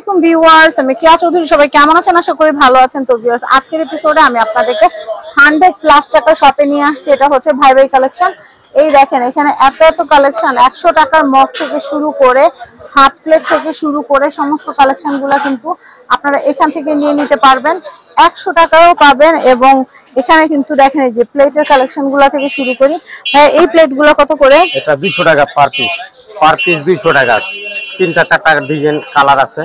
আলাইকুম ভিউয়ার্স, আমি কেয়া চৌধুরী। সবাই কেমন আছেন? আশা করি ভালো আছেন। তো ভিউয়ার্স, আজকের এপিসোডে আমি আপনাদেরকে 100+ টাকা শপে নিয়ে আসছি। এটা হচ্ছে ভাই ভাই কালেকশন। এই দেখেন, এখানে এত এত কালেকশন, 100 টাকার মগ থেকে শুরু করে হাফ প্লেট থেকে শুরু করে সমস্ত কালেকশন গুলা কিন্তু আপনারা এখান থেকে নিয়ে নিতে পারবেন। 100 টাকাও পাবেন। এবং এখানে কিন্তু দেখেন এই যে প্লেটের কালেকশন গুলা থেকে শুরু করি। এই প্লেট গুলা কত করে? এটা 200 টাকা পার পিস 200 টাকা। 3-4টা ডিজাইন কালার আছে।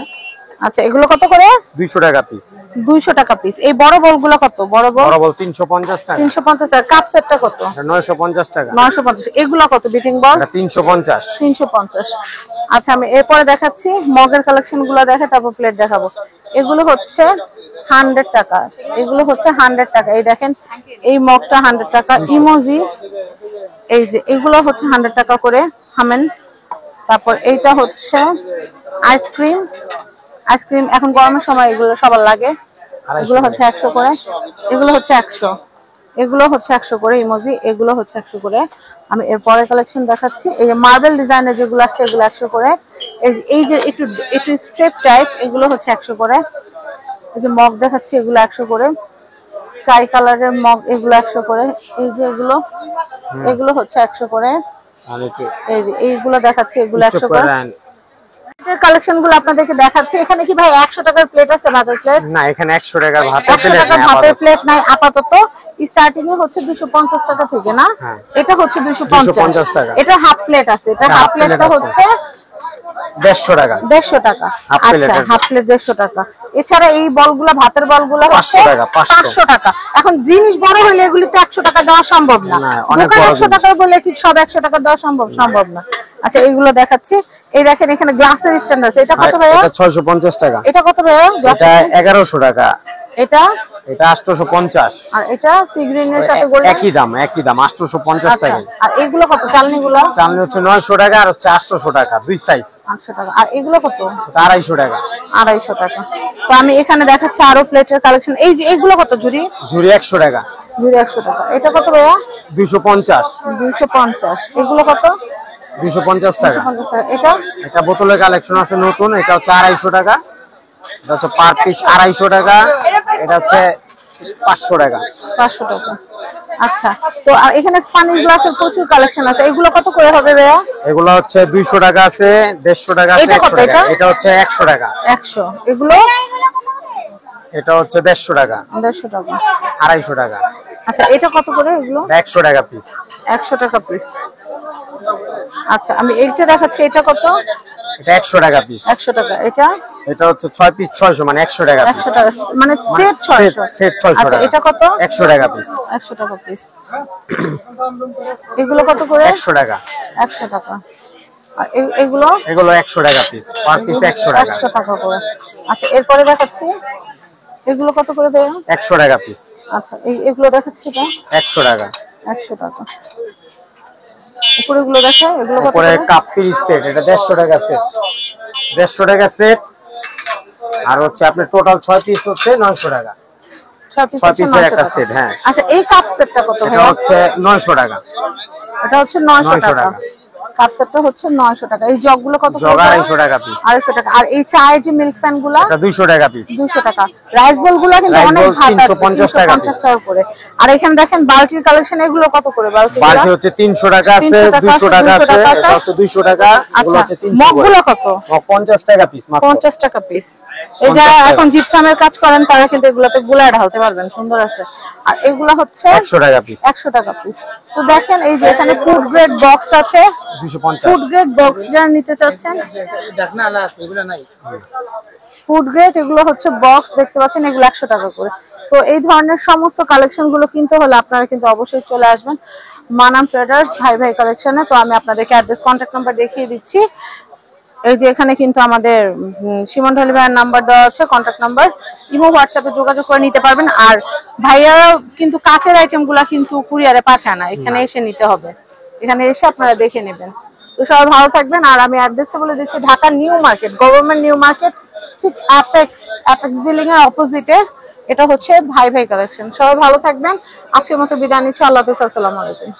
আচ্ছা, এগুলো কত করে? 200 টাকা পিস। 200 টাকা পিস। এই বড় বলগুলো কত? বড় বল 350 টাকা। 350 টাকা। কাপ সেটটা কত? 950 টাকা। 950। এগুলো কত বিটিং বল? এটা 350। 350। আচ্ছা, আমি এরপরে দেখাচ্ছি মগের কালেকশন গুলো দেখে তারপর প্লেট দেখাবো। এগুলো হচ্ছে 100 টাকা। এগুলো হচ্ছে 100 টাকা। এই দেখেন, এই মগটা 100 টাকা। ইমোজি এই যে এগুলো হচ্ছে 100 টাকা করে। হামেন। তারপর এইটা হচ্ছে আইসক্রিম এখন গরমের সময় এগুলো সবার লাগে। এগুলো হচ্ছে 100 করে। এগুলো হচ্ছে 100। এগুলো হচ্ছে 100 করে ইমোজি। এগুলো হচ্ছে 100 করে। আমি এর পরের কালেকশন দেখাচ্ছি। এই যে মার্বেল ডিজাইনের যেগুলো আসছে এগুলো 100 করে। এই যে একটু স্ট্রেপ টাইপ, এগুলো হচ্ছে 100 করে। এই যে মগ দেখাচ্ছি, এগুলো 100 করে। স্কাই কালারের মগ, এগুলো 100 করে। এই যে এগুলো হচ্ছে 100 করে। এই যে এইগুলো দেখাচ্ছি, এগুলো 100 করে। কালেকশন গুলো আপনাদেরকে দেখাচ্ছি। এখানে কি ভাই 100 টাকার প্লেট আছে? ভাতের প্লেট না, এখানে 100 টাকার ভাতের প্লেট নাই আপাতত। স্টার্টিং এ হচ্ছে 250 টাকা থেকে, না? এটা হচ্ছে 250 টাকা। এটা হাফ প্লেট আছে। এটা হাফ প্লেটটা হচ্ছে 150 টাকা। 150 টাকা। আচ্ছা, হাফ প্লেট 150 টাকা। এছাড়া এই বলগুলা, ভাতের বলগুলা হচ্ছে 500 টাকা। এখন জিনিস বড় হলে এগুলি তো 100 টাকা দেওয়া সম্ভব না। দোকানে 100 টাকা বলে কি সব 100 টাকা দেওয়া সম্ভব না। আচ্ছা, এইগুলো দেখাচ্ছি। এই দেখেন, এখানে গ্লাসের স্ট্যান্ড আছে। এটা কত ভাইয়া? এটা 650 টাকা। এটা কত ভাইয়া? এটা 1100 টাকা। এটা 850। আর এটা সি গ্রিনের সাথে গোল্ড একই দাম 850 টাকা। আর এগুলো কত? চালনিগুলো হচ্ছে 900 টাকা আর হচ্ছে 800 টাকা, দুই সাইজ। 800 টাকা। আর এগুলো কত? 250 টাকা। 250 টাকা। তো আমি এখানে দেখাচ্ছি আরো প্লেটের কালেকশন। এই যে এগুলো কত? ঝুড়ি 100 টাকা। 100 টাকা। এটা কত ভাইয়া? 250। 250। এগুলো কত? 250 টাকা। এটা বোতলের কালেকশন আছে নতুন। এটা হচ্ছে 250 টাকা। এটা হচ্ছে পার পিস 250 টাকা। এটা হচ্ছে 500 টাকা। 500 টাকা। আচ্ছা, তো আর এখানে পানির গ্লাসের প্রচুর কালেকশন আছে। এগুলো কত করে হবে ভাইয়া? এগুলো হচ্ছে 200 টাকা আছে, 150 টাকা আছে, 100 টাকা। এটা হচ্ছে 100 টাকা। 100। এগুলো এটা হচ্ছে 150 টাকা। 150 টাকা। 250 টাকা। আচ্ছা, এটা কত করে? এগুলো 100 টাকা পিস। 100 টাকা পিস। আচ্ছা, আমি এইটা দেখাচ্ছি। এটা কত? এটা 100 টাকা পিস। 100 টাকা। এটা হচ্ছে 6 পিস 600, মানে 100 টাকা পিস। 100 টাকা মানে সেট 600। সেট 600 টাকা। এটা কত? 100 টাকা পিস। 100 টাকা পিস। এগুলো কত করে? 100 টাকা। 100 টাকা। আর এগুলো 100 টাকা পিস। পার পিস 100 টাকা। 100 টাকা করে। আচ্ছা, এরপরে দেখাচ্ছি। এগুলো কত করে দেয়? 100 টাকা পিস। আচ্ছা, এগুলো দেখাচ্ছি এটা 100 টাকা। 100 টাকা। উপরেগুলো দেখো, এগুলো কত উপরে করে? কাপ পিস সেট, এটা 150 টাকা সেট। 150 টাকা সেট। আর হচ্ছে আপনি টোটাল 6 পিস হচ্ছে 900 টাকা। 6 পিসের একটা সেট। হ্যাঁ। আচ্ছা, এই কাপ সেটটা কত ভাই? এটা হচ্ছে 900 টাকা। এটা হচ্ছে 900 টাকা। কাপ সেটটা হচ্ছে 900 টাকা। এই জগগুলো কত করে? জগ 250 টাকা পিস। 250 টাকা। আর এই চায়ের যে মিল্ক প্যান গুলো? এটা 200 টাকা পিস। 200 টাকা। রাইস বোল গুলো কিন্তু অনেক ভালো, 350 টাকা করে। আর এখানে দেখেন বালতির কালেকশন। এগুলো কত করে বালতি? বালতি হচ্ছে 300 টাকা আছে, 200 টাকা আছে, এটা হচ্ছে 200 টাকা। এগুলো হচ্ছে 300। মগগুলো কত? মগ 50 টাকা পিস মাত্র। 50 টাকা পিস। এই যারা এখন জিপসামের কাজ করেন তারা কিন্তু এগুলোতে গুলা ঢালতে পারবেন, সুন্দর আছে। আর এগুলো হচ্ছে 100 টাকা পিস। 100 টাকা পিস। তো দেখেন, এই যে এখানে ফুড গ্রেড বক্স আছে। 250। ফুড গ্রেড বক্স যারা নিতে চাচ্ছেন, ফুড গ্রেড এগুলো হচ্ছে বক্স দেখতে পাচ্ছেন, এগুলো 100 টাকা করে। তো এই ধরনের সমস্ত কালেকশন গুলো কিনতে হলে আপনারা কিন্তু অবশ্যই চলে আসবেন মানাম ট্রেডার্স ভাই ভাই কালেকশনে। তো আমি আপনাদেরকে অ্যাড্রেস, কন্ট্যাক্ট নাম্বার দেখিয়ে দিচ্ছি। এই যে এখানে কিন্তু আমাদের সীমন ঢালি ভাইয়ের নাম্বার দেওয়া আছে, কন্ট্যাক্ট নাম্বার। ইমো, হোয়াটসঅ্যাপে যোগাযোগ করে নিতে পারবেন। আর ভাইয়ারা কিন্তু কাঁচের আইটেম গুলা কিন্তু কুরিয়ারে পাঠায় না, এখানে এসে নিতে হবে। এখানে এসে আপনারা দেখে নেবেন। তো সবাই ভালো থাকবেন। আর আমি অ্যাড্রেসটা বলে দিচ্ছি, Dhaka new market, government new market, ঠিক অ্যাপেক্স বিল্ডিং এর অপোজিটে। এটা হচ্ছে ভাই ভাই কালেকশন। সবাই ভালো থাকবেন। আজকের মতো বিদায় নিচ্ছি। আল্লাহ হাফেজ। আসসালামু আলাইকুম।